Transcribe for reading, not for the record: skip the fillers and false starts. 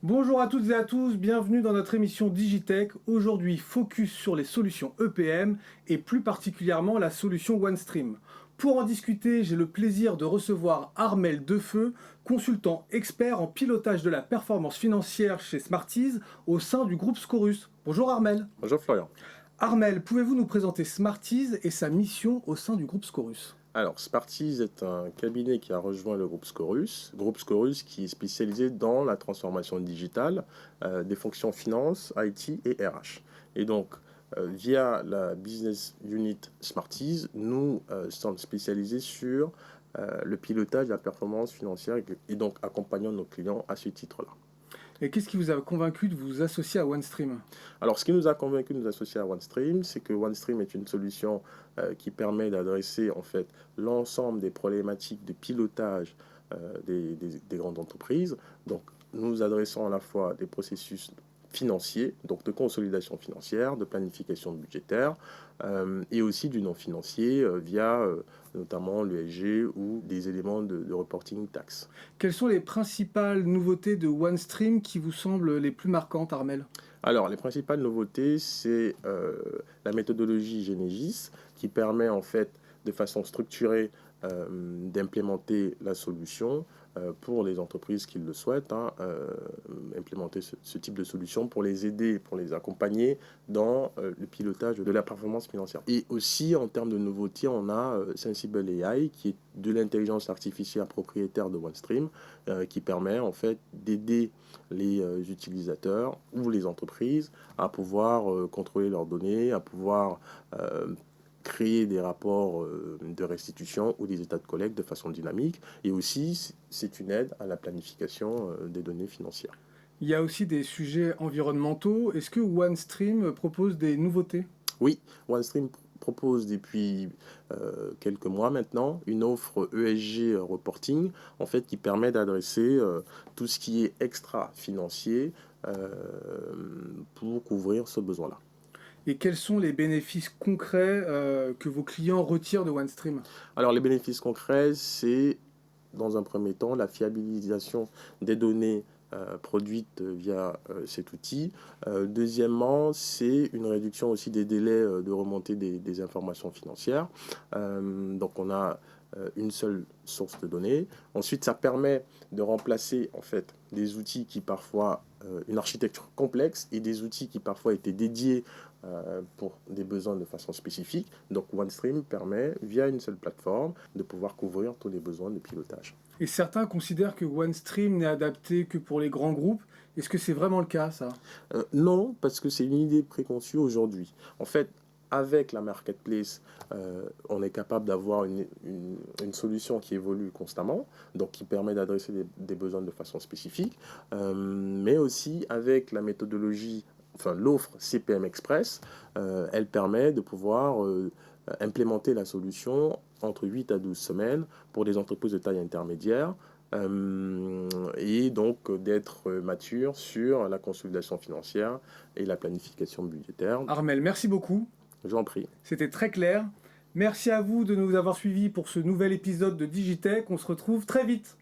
Bonjour à toutes et à tous, bienvenue dans notre émission Digitech. Aujourd'hui, focus sur les solutions EPM et plus particulièrement la solution OneStream. Pour en discuter, j'ai le plaisir de recevoir Armel Defeu, consultant expert en pilotage de la performance financière chez Smartease au sein du groupe Scorus. Bonjour Armel. Bonjour Florian. Armel, pouvez-vous nous présenter Smartease et sa mission au sein du groupe Scorus? Alors, Smartease est un cabinet qui a rejoint le groupe Scorus qui est spécialisé dans la transformation digitale des fonctions finance, IT et RH. Et donc, via la business unit Smartease, nous sommes spécialisés sur le pilotage de la performance financière et donc accompagnons nos clients à ce titre-là. Et qu'est-ce qui vous a convaincu de vous associer à OneStream? Alors, ce qui nous a convaincu de nous associer à OneStream, c'est que OneStream est une solution qui permet d'adresser en fait l'ensemble des problématiques de pilotage des grandes entreprises. Donc, nous adressons à la fois des processus financiers, donc de consolidation financière, de planification budgétaire, et aussi du non financier via notamment l'ESG ou des éléments de reporting tax. Quelles sont les principales nouveautés de OneStream qui vous semblent les plus marquantes, Armel? Alors, les principales nouveautés, c'est la méthodologie Genesis qui permet en fait de façon structurée d'implémenter la solution pour les entreprises qui le souhaitent, implémenter ce type de solution pour les aider, pour les accompagner dans le pilotage de la performance financière. Et aussi, en termes de nouveautés, on a Sensible AI, qui est de l'intelligence artificielle propriétaire de OneStream, qui permet en fait d'aider les utilisateurs ou les entreprises à pouvoir contrôler leurs données, à pouvoir créer des rapports de restitution ou des états de collecte de façon dynamique. Et aussi, c'est une aide à la planification des données financières. Il y a aussi des sujets environnementaux. Est-ce que OneStream propose des nouveautés? Oui, OneStream propose depuis quelques mois maintenant une offre ESG reporting en fait qui permet d'adresser tout ce qui est extra financier pour couvrir ce besoin-là. Et quels sont les bénéfices concrets que vos clients retirent de OneStream? Alors les bénéfices concrets, c'est dans un premier temps la fiabilisation des données produites via cet outil. Deuxièmement, c'est une réduction aussi des délais de remontée des informations financières. Donc on a une seule source de données. Ensuite, ça permet de remplacer en fait des outils qui parfois une architecture complexe et des outils qui parfois étaient dédiés pour des besoins de façon spécifique. Donc OneStream permet, via une seule plateforme, de pouvoir couvrir tous les besoins de pilotage. Et certains considèrent que OneStream n'est adapté que pour les grands groupes. Est-ce que c'est vraiment le cas, ça? Non, parce que c'est une idée préconçue aujourd'hui. En fait, avec la marketplace, on est capable d'avoir une solution qui évolue constamment, donc qui permet d'adresser des besoins de façon spécifique, mais aussi avec la méthodologie, enfin l'offre CPM Express, elle permet de pouvoir implémenter la solution entre 8 à 12 semaines pour des entreprises de taille intermédiaire, et donc d'être mature sur la consolidation financière et la planification budgétaire. Armel, merci beaucoup. Je vous en prie. C'était très clair. Merci à vous de nous avoir suivis pour ce nouvel épisode de Digitech. On se retrouve très vite.